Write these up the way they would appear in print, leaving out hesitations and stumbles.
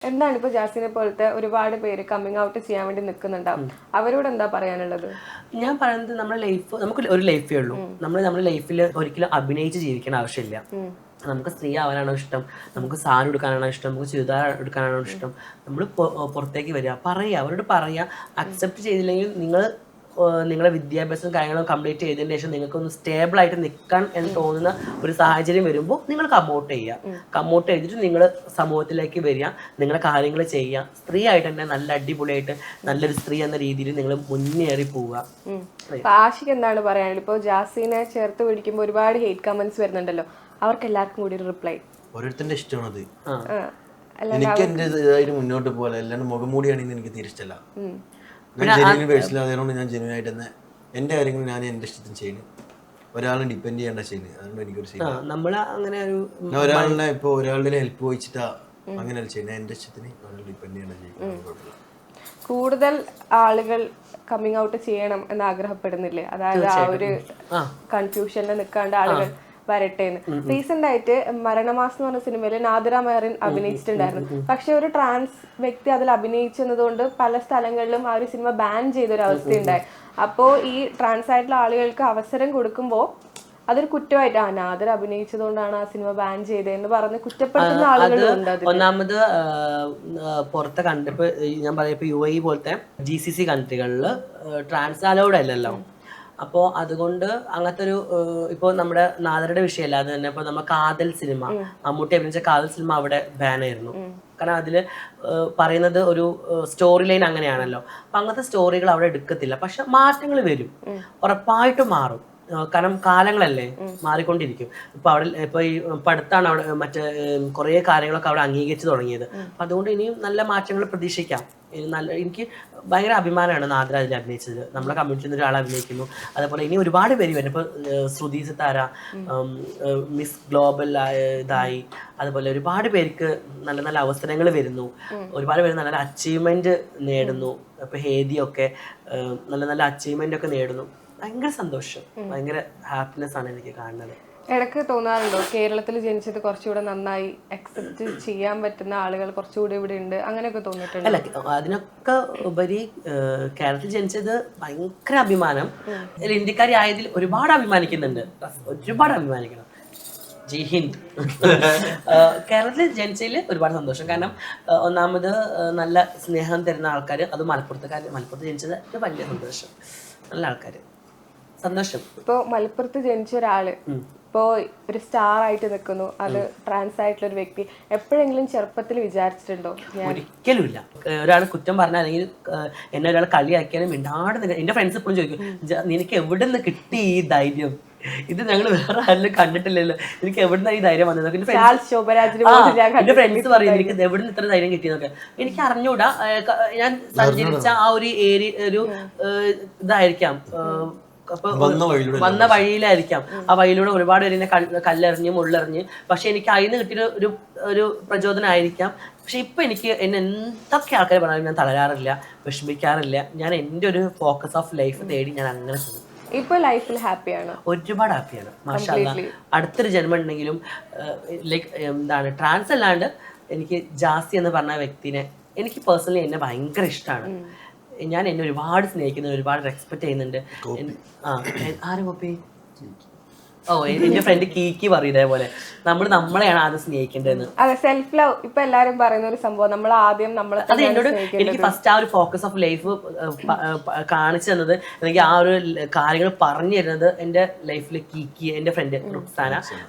എന്താണ് ഇപ്പോൾ ജാസിനെ പോലത്തെ ഒരുപാട് പേര് കമ്മിങ് ഔട്ട് ചെയ്യാൻ വേണ്ടി നിൽക്കുന്നുണ്ടാവും, അവരോട് എന്താ പറയാനുള്ളത്? ഞാൻ പറയുന്നത് നമ്മുടെ ലൈഫ്, നമുക്ക് ഒരു ലൈഫേ ഉള്ളൂ. നമ്മുടെ ലൈഫിൽ ഒരിക്കലും അഭിനയിച്ച് ജീവിക്കേണ്ട ആവശ്യമില്ല. നമുക്ക് സ്ത്രീ ആവാനാണോ ഇഷ്ടം, നമുക്ക് സാരി എടുക്കാനാണോ ഇഷ്ടം, നമുക്ക് ചുരിദാർ എടുക്കാനാണോ ഇഷ്ടം, നമ്മൾ പുറത്തേക്ക് വരിക, പറയുക, അവരോട് പറയുക. അക്സെപ്റ്റ് ചെയ്തില്ലെങ്കിൽ നിങ്ങളുടെ വിദ്യാഭ്യാസവും കാര്യങ്ങളും കംപ്ലീറ്റ് ചെയ്തതിന് ശേഷം നിങ്ങൾക്കൊന്ന് സ്റ്റേബിൾ ആയിട്ട് നിൽക്കാൻ എന്ന് തോന്നുന്ന ഒരു സാഹചര്യം വരുമ്പോൾ നിങ്ങൾ കമ്മൗട്ട് ചെയ്യുക. കമ്മൗട്ട് ചെയ്തിട്ട് നിങ്ങൾ സമൂഹത്തിലേക്ക് വരിക, നിങ്ങളുടെ കാര്യങ്ങൾ ചെയ്യുക. സ്ത്രീ ആയിട്ട് തന്നെ നല്ല അടിപൊളിയായിട്ട് നല്ലൊരു സ്ത്രീ എന്ന രീതിയിൽ നിങ്ങൾ മുന്നേറി പോവുക. ആഷിക്ക് എന്താണ് പറയാനുള്ളത്? ഇപ്പോൾ ജാസിനെ ചേർത്ത് പിടിക്കുമ്പോൾ ഒരുപാട് ഹേറ്റ് കമന്റ്സ് വരുന്നുണ്ടല്ലോ, അവർക്ക് എല്ലാവർക്കും കൂടി ഒരു റിപ്ലൈ. ഓരോരുത്തരുടെ ഇഷ്ടമാണത്. എനിക്ക് എന്റെ ഇതായിട്ട് മുന്നോട്ട് പോലെ അല്ലാണ്ട് മുഖംമൂടിയാണെങ്കിൽ എനിക്ക് തീരെ ഇഷ്ടമല്ല. ഞാൻ ജെന്യൂൻ പേഴ്സണൽ അതുകൊണ്ട് ഞാൻ ജെന്യൂൻ ആയിട്ട് തന്നെ എൻ്റെ കാര്യങ്ങൾ ഞാൻ എൻ്റെ ഇഷ്ടത്തിന് ചെയ്യുന്നു. ഒരാളെ ഡിപ്പെൻഡ് ചെയ്യേണ്ട ചെയ്യുന്നത്. അതുകൊണ്ട് എനിക്കൊരു ഒരാളുടെ ഇപ്പോൾ ഒരാളുടെ ഹെൽപ്പ് ചോദിച്ചിട്ടാ അങ്ങനെ ചെയ്യുന്നത്. എൻ്റെ ഇഷ്ടത്തിന് ഡിപ്പെൻഡ് ചെയ്യേണ്ട ചെയ്യുന്നത്. കൂടുതൽ ആളുകൾ കമ്മിങ് ഔട്ട് ചെയ്യണം എന്ന് ആഗ്രഹപ്പെടുന്നില്ലേ? അതായത് ആ ഒരു കൺഫ്യൂഷനിൽ നിൽക്കാണ്ട് ആളുകൾ വരട്ടെ എന്ന്. റീസെന്റ് ആയിട്ട് മരണമാസം എന്ന് പറഞ്ഞ സിനിമയിൽ നാദിറ മെഹറിൻ അഭിനയിച്ചിട്ടുണ്ടായിരുന്നു. പക്ഷെ ഒരു ട്രാൻസ് വ്യക്തി അതിൽ അഭിനയിച്ചതുകൊണ്ട് പല സ്ഥലങ്ങളിലും ആ ഒരു സിനിമ ബാൻ ചെയ്തൊരു അവസ്ഥയുണ്ടായി. അപ്പോൾ ഈ ട്രാൻസ് ആയിട്ടുള്ള ആളുകൾക്ക് അവസരം കൊടുക്കുമ്പോൾ അതൊരു കുറ്റമായിട്ട് നാദിറ അഭിനയിച്ചതുകൊണ്ടാണ് ആ സിനിമ ബാൻ ചെയ്തതെന്ന് പറഞ്ഞ് കുറ്റപ്പെടുത്തുന്ന ആളുകളുണ്ട്. ഒന്നാമത് പുറത്തെ കൺട്രി, ഇപ്പൊ ഞാൻ പറയാം, ഇപ്പൊ UAE പോലത്തെ GCC കൺട്രികളിൽ ട്രാൻസ് അലൗഡ് അല്ലല്ലോ. അപ്പോൾ അതുകൊണ്ട് അങ്ങനത്തെ ഒരു, ഇപ്പോൾ നമ്മുടെ നാദരുടെ വിഷയമല്ലാതെ തന്നെ ഇപ്പോൾ നമ്മൾ കാതൽ സിനിമ, മമ്മൂട്ടി അഭിനയിച്ച കാതൽ സിനിമ അവിടെ ബാനായിരുന്നു. കാരണം അതിൽ പറയുന്നത് ഒരു സ്റ്റോറി ലൈൻ അങ്ങനെയാണല്ലോ. അപ്പം അങ്ങനത്തെ സ്റ്റോറികൾ അവിടെ എടുക്കത്തില്ല. പക്ഷെ മാറ്റങ്ങൾ വരും, ഉറപ്പായിട്ടും മാറും. കാരണം കാലങ്ങളല്ലേ, മാറിക്കൊണ്ടിരിക്കും. ഇപ്പൊ അവിടെ ഇപ്പൊ അടുത്താണ് അവിടെ മറ്റേ കുറേ കാര്യങ്ങളൊക്കെ അവിടെ അംഗീകരിച്ചു തുടങ്ങിയത്. അപ്പൊ അതുകൊണ്ട് ഇനിയും നല്ല മാറ്റങ്ങൾ പ്രതീക്ഷിക്കാം. എനിക്ക് ഭയങ്കര അഭിമാനമാണ് നാദിറ അതിൽ അഭിനയിച്ചത്. നമ്മളെ കമ്മ്യൂണിറ്റിയിൽ നിന്ന് ഒരാൾ അഭിനയിക്കുന്നു. അതേപോലെ ഇനി ഒരുപാട് പേര് വരും. ഇപ്പൊ ശ്രുതി സിത്താര മിസ് ഗ്ലോബൽ ഇതായി. അതുപോലെ ഒരുപാട് പേർക്ക് നല്ല നല്ല അവസരങ്ങൾ വരുന്നു. ഒരുപാട് പേര് നല്ല നല്ല അച്ചീവ്മെന്റ് നേടുന്നു. ഇപ്പൊ ഹേദിയൊക്കെ നല്ല നല്ല അച്ചീവ്മെന്റ് ഒക്കെ നേടുന്നു. ഭയങ്കര സന്തോഷം, ഭയങ്കര ഹാപ്പിനെസ് ആണ് എനിക്ക് കാണുന്നത്. ഇടയ്ക്ക് തോന്നാറുണ്ടോ കേരളത്തിൽ ജനിച്ചത് കുറച്ചുകൂടെ നന്നായി അക്സെപ്റ്റ് ചെയ്യാൻ പറ്റുന്ന ആളുകൾ കുറച്ചുകൂടി ഇവിടെ ഉണ്ട്, അങ്ങനെയൊക്കെ തോന്നിയിട്ടുണ്ട്? അല്ല, അതിനൊക്കെ ഉപരി കേരളത്തിൽ ജനിച്ചത് ഭയങ്കര അഭിമാനം. ഇന്ത്യക്കാരി ആയതിൽ ഒരുപാട് അഭിമാനിക്കുന്നുണ്ട്, ഒരുപാട് അഭിമാനിക്കണം. ജയ് ഹിന്ദ്. കേരളത്തിൽ ജനിച്ചതിൽ ഒരുപാട് സന്തോഷം. കാരണം ഒന്നാമത് നല്ല സ്നേഹം തരുന്ന ആൾക്കാർ, അത് മലപ്പുറത്ത് ജനിച്ചത് വലിയ സന്തോഷം. നല്ല ആൾക്കാർ, സന്തോഷം. ഇപ്പോൾ മലപ്പുറത്ത് ജനിച്ച ഒരാള് ഇപ്പോൾ ഒരു സ്റ്റാർ ആയിട്ട് നിൽക്കുന്നു, അത് ട്രാൻസ് ആയിട്ടുള്ള ഒരു വ്യക്തി, എപ്പോഴെങ്കിലും ചെറുപ്പത്തിൽ വിചാരിച്ചിട്ടുണ്ടോ? ഒരിക്കലും ഇല്ല. ഒരാൾ കുറ്റം പറഞ്ഞാൽ അല്ലെങ്കിൽ എന്നെ ഒരാൾ കളിയാക്കിയാലും മിണ്ടാട്. എൻ്റെ ഫ്രണ്ട്സ് എപ്പോഴും ചോദിക്കും, നിനക്ക് എവിടെ നിന്ന് കിട്ടി ഈ ധൈര്യം? ഇത് ഞങ്ങൾ വേറെ ആരും കണ്ടിട്ടില്ലല്ലോ, എനിക്ക് എവിടുന്ന ഈ ധൈര്യം വന്നത്? എന്റെ ഫ്രണ്ട്സ് പറയും, എനിക്ക് എവിടെ നിന്ന് ഇത്ര ധൈര്യം കിട്ടിയെന്നൊക്കെ. എനിക്ക് അറിഞ്ഞൂടാ. ഞാൻ സഞ്ചരിച്ച ആ ഒരു ഏരിയ ഒരു ഇതായിരിക്കാം, വന്ന വഴിയിലായിരിക്കാം. ആ വഴിയിലൂടെ ഒരുപാട് പേര് എന്നെ കല്ലെറിഞ്ഞ് മുള്ളെറിഞ്ഞ്. പക്ഷെ എനിക്ക് അതിന് കിട്ടിയ ഒരു പ്രചോദനമായിരിക്കാം. പക്ഷെ ഇപ്പൊ എനിക്ക് എന്നെ എന്തൊക്കെ ആൾക്കാർ പറഞ്ഞാലും ഞാൻ തളരാറില്ല, വിഷമിക്കാറില്ല. ഞാൻ എൻ്റെ ഒരു ഫോക്കസ് ഓഫ് ലൈഫ് തേടി ഞാൻ അങ്ങനെ പോകും. ഇപ്പൊ ലൈഫിൽ ഹാപ്പിയാണ്, ഒരുപാട് ഹാപ്പിയാണ്. മാഷാഅല്ലാഹ്. അടുത്തൊരു ജന്മം ഉണ്ടെങ്കിലും ലൈക്ക് എന്താണ്, ട്രാൻസ് അല്ലാണ്ട് എനിക്ക് ജാസി എന്ന് പറഞ്ഞ വ്യക്തിനെ എനിക്ക് പേഴ്സണലി എന്നെ ഭയങ്കര ഇഷ്ടമാണ്. ഞാൻ എന്നെ ഒരുപാട് സ്നേഹിക്കുന്നുണ്ട്, ഒരുപാട് റെസ്പെക്ട് ചെയ്യുന്നുണ്ട്. ആരും കോപ്പി എന്റെ ഫ്രണ്ട് കീക്കി പറയും ഇതേപോലെ, നമ്മളെയാണ് ആദ്യം സ്നേഹിക്കേണ്ടതെന്ന്. അതെ, സെൽഫ് ലവ് ഇപ്പൊ എല്ലാരും പറയുന്ന ഒരു സംഭവം. നമ്മൾ ആദ്യം നമ്മളെ, അത് എന്നോട് എനിക്ക് ഫസ്റ്റ് ആ ഒരു ഫോക്കസ് ഓഫ് ലൈഫ് കാണിച്ചു തന്നത്, എനിക്ക് ആ ഒരു കാര്യങ്ങൾ പറഞ്ഞു തരുന്നത് എൻ്റെ ലൈഫിൽ കീക്കി, എൻ്റെ ഫ്രണ്ട് റുക്സാന,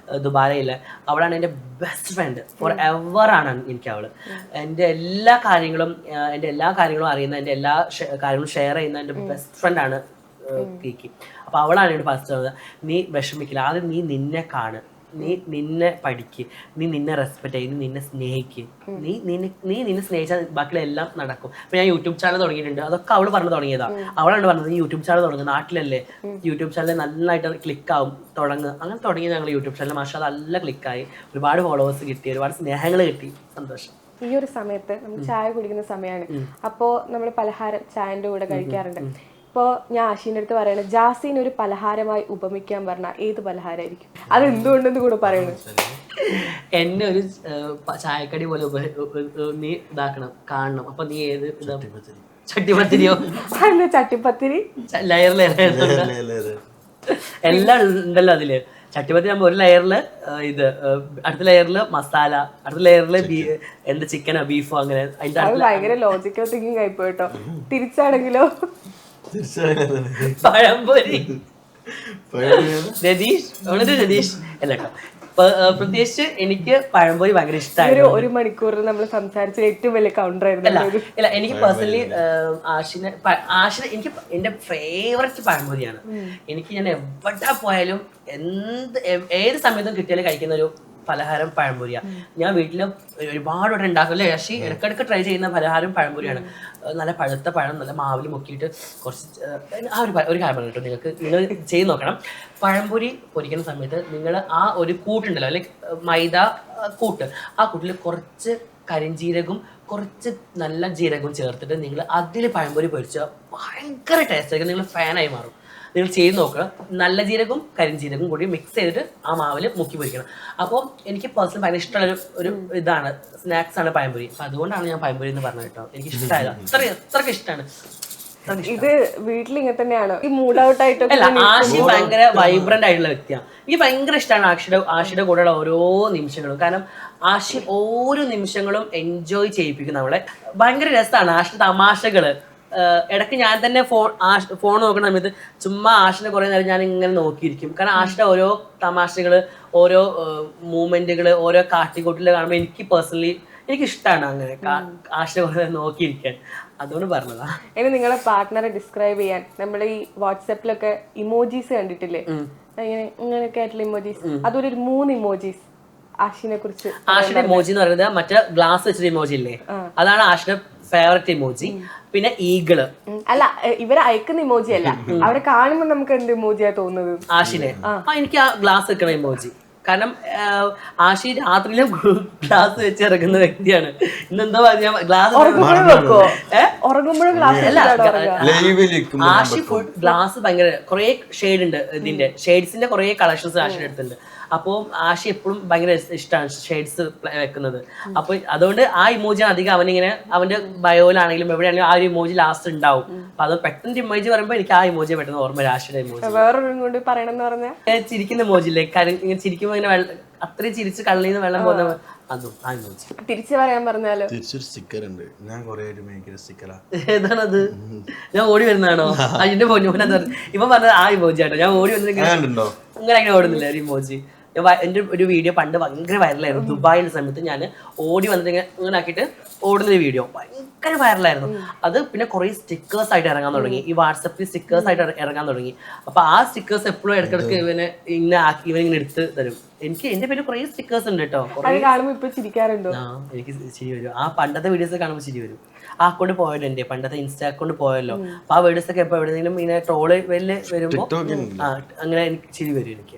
ദുബാരയിലെ. അവളാണ് എൻ്റെ ബെസ്റ്റ് ഫ്രണ്ട്, ഫോർ എവർ ആണ് എനിക്ക് അവള്. എൻ്റെ എല്ലാ കാര്യങ്ങളും അറിയുന്ന, എൻ്റെ എല്ലാ കാര്യങ്ങളും ഷെയർ ചെയ്യുന്ന എൻ്റെ ബെസ്റ്റ് ഫ്രണ്ടാണ് കീക്കി. അപ്പൊ അവളാണ് എന്നോട് ഫസ്റ്റ് പറഞ്ഞത്, നീ വിഷമിക്കില്ല, ആദ്യം നീ നിന്നെ കാണ്, നീ നിന്നെ പഠിക്ക്, നീ നിന്നെ റെസ്പെക്ട് ചെയ്യും, നീ നിന്നെ സ്നേഹിക്കും, നീ നിന്നെ സ്നേഹിച്ചാൽ ബാക്കിയുള്ള എല്ലാം നടക്കും. ഇപ്പൊ ഞാൻ യൂട്യൂബ് ചാനൽ തുടങ്ങിയിട്ടുണ്ട്, അതൊക്കെ അവള് പറഞ്ഞു തുടങ്ങിയതാ. അവളാണ് പറഞ്ഞത്, നീ യൂട്യൂബ് ചാനൽ തുടങ്ങുക, നാട്ടിലല്ലേ, യൂട്യൂബ് ചാനൽ നന്നായിട്ട് ക്ലിക്കാവും, തുടങ്ങുക. അങ്ങനെ തുടങ്ങി ഞങ്ങൾ യൂട്യൂബ് ചാനൽ. മാഷാ നല്ല ക്ലിക്കായി, ഒരുപാട് ഫോളോവേഴ്സ് കിട്ടി, ഒരുപാട് സ്നേഹങ്ങൾ കിട്ടി, സന്തോഷം. ഈ ഒരു സമയത്ത് നമ്മൾ ചായ കുടിക്കുന്ന സമയമാണ്, അപ്പോൾ നമ്മൾ പലഹാരം ചായന്റെ കൂടെ കഴിക്കാറുണ്ട്. ഇപ്പോൾ ഞാൻ ആശീൻ്റെ അടുത്ത് പറയണത് ജാസീൻ ഒരു പലഹാരമായി ഉപമിക്കാൻ പറഞ്ഞാൽ ഏത് പലഹാരമായിരിക്കും? അത് എന്തുകൊണ്ടെന്ന് കൂടെ പറയണം. എന്നെ ഒരു ചായക്കടി പോലെ നീ ഇതാക്കണം, കാണണം. അപ്പൊ നീ ഏത് ചട്ടിപ്പത്തിരിയോ? ചട്ടിപ്പത്തിരി ലെയറിൽ എല്ലാം ഉണ്ടല്ലോ അതില്. ചട്ടിപ്പത്തിരി ആകുമ്പോ ഒരു ലെയറില് ഇത്, അടുത്ത ലെയറില് മസാല, അടുത്ത ലെയറില് എന്താ ചിക്കനോ ബീഫോ അങ്ങനെ. ഭയങ്കര ലോജിക്കൽ തിങ്കിങ് ആയിപ്പോ കേട്ടോ. തിരിച്ചാണെങ്കിലോ പഴംപൊരി. രതീഷ് രതീഷ് അല്ല കേട്ടോ, പ്രത്യേകിച്ച് എനിക്ക് പഴംപൊരി ഭയങ്കര ഇഷ്ടമായിരുന്നു. ഒരു മണിക്കൂറിൽ നമ്മൾ സംസാരിച്ച ഏറ്റവും വലിയ കൗണ്ടർ ആയിരുന്നു. അല്ല എനിക്ക് പേഴ്സണലി ആഷിനെ എനിക്ക് എന്റെ ഫേവററ്റ് പഴംപൊരിയാണ്. എനിക്ക് ഞാൻ എവിടെ പോയാലും ഏത് സമയത്തും കിട്ടിയാലും കഴിക്കുന്ന ഒരു പലഹാരം പഴംപൊരിയാ. ഞാൻ വീട്ടിൽ ഒരുപാട് വട്ടം ഉണ്ടാക്കില്ല, പക്ഷേ ഇടയ്ക്കിടയ്ക്ക് ട്രൈ ചെയ്യുന്ന പലഹാരം പഴംപൊരിയാണ്. നല്ല പഴുത്ത പഴം നല്ല മാവിൽ മുക്കിയിട്ട് കുറച്ച് ഒരു കാര്യം പറഞ്ഞു കേട്ടോ, നിങ്ങൾ ചെയ്ത് നോക്കണം. പഴംപൊരി പൊരിക്കുന്ന സമയത്ത് നിങ്ങൾ ആ ഒരു കൂട്ടുണ്ടല്ലോ, അല്ലെങ്കിൽ മൈദ കൂട്ട്, ആ കൂട്ടിൽ കുറച്ച് കരിഞ്ജീരകവും കുറച്ച് നല്ല ജീരകവും ചേർത്തിട്ട് നിങ്ങൾ അതിൽ പഴംപൊരി പൊരിച്ചാൽ ഭയങ്കര ടേസ്റ്റ് ആയിരിക്കും. നിങ്ങൾ ഫാനായി മാറും. നിങ്ങൾ ചെയ്ത് നോക്കുക. നല്ല ജീരകവും കരിഞ്ജീരകവും കൂടി മിക്സ് ചെയ്തിട്ട് ആ മാവിൽ മുക്കി പൊരിക്കണം. അപ്പോൾ എനിക്ക് പേഴ്സണൽ ഭയങ്കര ഇഷ്ടമുള്ള ഒരു ഇതാണ്, സ്നാക്സ് ആണ് പഴംപൊരി. അപ്പം അതുകൊണ്ടാണ് ഞാൻ പഴംപൊരി എന്ന് പറഞ്ഞത് കേട്ടോ. എനിക്ക് ഇഷ്ടമായത് അത്രയ്ക്ക് ഇഷ്ടമാണ്. ഇത് വീട്ടിൽ ഇങ്ങനെ തന്നെയാണോ? ഈ മൂഡ് ഔട്ട് ആയിട്ട് അല്ല, ആഷി ഭയങ്കര വൈബ്രന്റ് ആയിട്ടുള്ള വ്യക്തിയാണ്. എനിക്ക് ഭയങ്കര ഇഷ്ടമാണ് ആഷിയുടെ കൂടെയുള്ള ഓരോ നിമിഷങ്ങളും. കാരണം ആഷി ഓരോ നിമിഷങ്ങളും എൻജോയ് ചെയ്യിപ്പിക്കും നമ്മളെ. ഭയങ്കര രസമാണ് ആഷിന്റെ തമാശകള്. ഇടയ്ക്ക് ഞാൻ തന്നെ ഫോൺ നോക്കുന്ന സമയത്ത് ചുമ്മാ ആഷിനെ കുറെ നേരം ഞാൻ ഇങ്ങനെ നോക്കിയിരിക്കും. കാരണം ആഷിന്റെ ഓരോ തമാശകള്, ഓരോ മൂവ്മെന്റുകള്, ഓരോ കാട്ടിക്കൂട്ടില് കാണുമ്പോൾ എനിക്ക് പേഴ്സണലി എനിക്ക് ഇഷ്ടമാണ് അങ്ങനെ ആഷിനെ കുറെ നോക്കിയിരിക്കാൻ. അതുകൊണ്ട് പറഞ്ഞതാ. ഇനി നിങ്ങളെ പാർട്ട്ണറെ ഡിസ്ക്രൈബ് ചെയ്യാൻ നമ്മൾ ഈ വാട്സാപ്പിലൊക്കെ ഇമോജീസ് കണ്ടിട്ടില്ലേ? ഇങ്ങനെയൊക്കെ ആയിട്ടുള്ള ഇമോജീസ്, അതൊരു 3 ഇമോജീസ് ആഷിനെ കുറിച്ച്. ആഷിന്റെ ഇമോജി എന്ന് പറയുന്നത് മറ്റേ ഗ്ലാസ് വെച്ചിട്ട് ഇമോജി ഇല്ലേ, അതാണ് ആഷിന്റെ ഫേവററ്റ് ഇമോജി. പിന്നെ ഈഗിള് അല്ല, ഇവരെ അയക്കുന്ന ഇമോജി അല്ല, അവരെ കാണുമ്പോൾ നമുക്ക് എന്ത് ഇമോജിയാ തോന്നുന്നത്? ആഷിനെ എനിക്ക് ആ ഗ്ലാസ് വെക്കണ ഇമോജി. കാരണം ആഷി രാത്രിയിലും ഗ്ലാസ് വെച്ച് ഇറങ്ങുന്ന വ്യക്തിയാണ്. ഇന്നെന്താ ഗ്ലാസ് ആഷി ഫുൾ ഗ്ലാസ് ഭയങ്കര കുറെ ഷെയ്ഡ് ഉണ്ട്. ഇതിന്റെ ഷെയ്ഡ്സിന്റെ കുറെ കളക്ഷൻസ് ആഷിയുടെ അടുത്തുണ്ട്. അപ്പോൾ ആഷി എപ്പോഴും ഭയങ്കര ഇഷ്ടമാണ് ഷെയ്ഡ്സ് വെക്കുന്നത്. അപ്പൊ അതുകൊണ്ട് ആ ഇമോജിയാണ് അധികം അവനിങ്ങനെ അവന്റെ ബയോയിലാണെങ്കിലും എവിടെയാണെങ്കിലും ആ ഒരു ഇമോജി ലാസ്റ്റ് ഉണ്ടാവും. അപ്പൊ അത് പെട്ടെന്ന് ഇമോജി പറയുമ്പോൾ എനിക്ക് ആ ഇമോജി പെട്ടെന്ന് ഓർമ്മ, ആഷിയുടെ ഇമോജി. വേറൊരു കൊണ്ട് പറയണെന്ന് പറഞ്ഞാൽ ചിരിക്കുന്ന ഇമോജില്ലേ, ഇങ്ങനെ ചിരിക്കുമ്പോൾ ഇങ്ങനെ അത്രയും ചിരിച്ച് കള്ളിന്ന് വെള്ളം പോകുന്ന അതും ആ ഇമോജി. തിരിച്ചു പറയാൻ പറഞ്ഞാലോ, തിരിച്ചൊരു സ്റ്റിക്കർ ഉണ്ട്, ഞാൻ കുറെ സ്റ്റിക്കറാ. ഏതാണത്? ഞാൻ ഓടി വരുന്നതാണോ? അതിന്റെ പൊന്നുപോലെ ഇപ്പൊ പറഞ്ഞത് ആ ഇമോജി ആട്ടോ. ഞാൻ ഓടി വന്നിട്ട് അങ്ങനെ ഓടുന്നില്ല ഒരു ഇമോജി. എൻ്റെ ഒരു വീഡിയോ പണ്ട് ഭയങ്കര വൈറലായിരുന്നു. ദുബായിലെ സമയത്ത് ഞാൻ ഓടി വന്നിട്ട് ഇങ്ങനെ ആക്കിയിട്ട് ഓടുന്ന വീഡിയോ ഭയങ്കര വൈറലായിരുന്നു. അത് പിന്നെ കുറെ സ്റ്റിക്കേഴ്സ് ആയിട്ട് ഇറങ്ങാൻ തുടങ്ങി. ഈ വാട്സപ്പിൽ സ്റ്റിക്കേഴ്സ് ആയിട്ട് ഇറങ്ങാൻ തുടങ്ങി. അപ്പൊ ആ സ്റ്റിക്കേഴ്സ് എപ്പോഴും ഇടയ്ക്കിടയ്ക്ക് ഇങ്ങനെ ആക്കി ഇവനിങ്ങനെ എടുത്ത് തരും. എനിക്ക് എന്റെ പേര് കുറെ സ്റ്റിക്കേഴ്സ് ഉണ്ട് കേട്ടോ. ചിരിക്കാറുണ്ടോ? എനിക്ക് ചിരി വരും. ആ പണ്ടത്തെ വീഡിയോസ് കാണുമ്പോൾ ചിരി വരും. ആ അക്കൗണ്ട് പോയല്ലോ, എന്റെ പണ്ടത്തെ ഇൻസ്റ്റാ അക്കൗണ്ട് പോയല്ലോ. അപ്പൊ ആ വീഡിയോസ് ഒക്കെ എപ്പോ എവിടെയെങ്കിലും ഇങ്ങനെ ട്രോള് വരുമ്പോ അങ്ങനെ എനിക്ക് ചിരി വരും എനിക്ക്.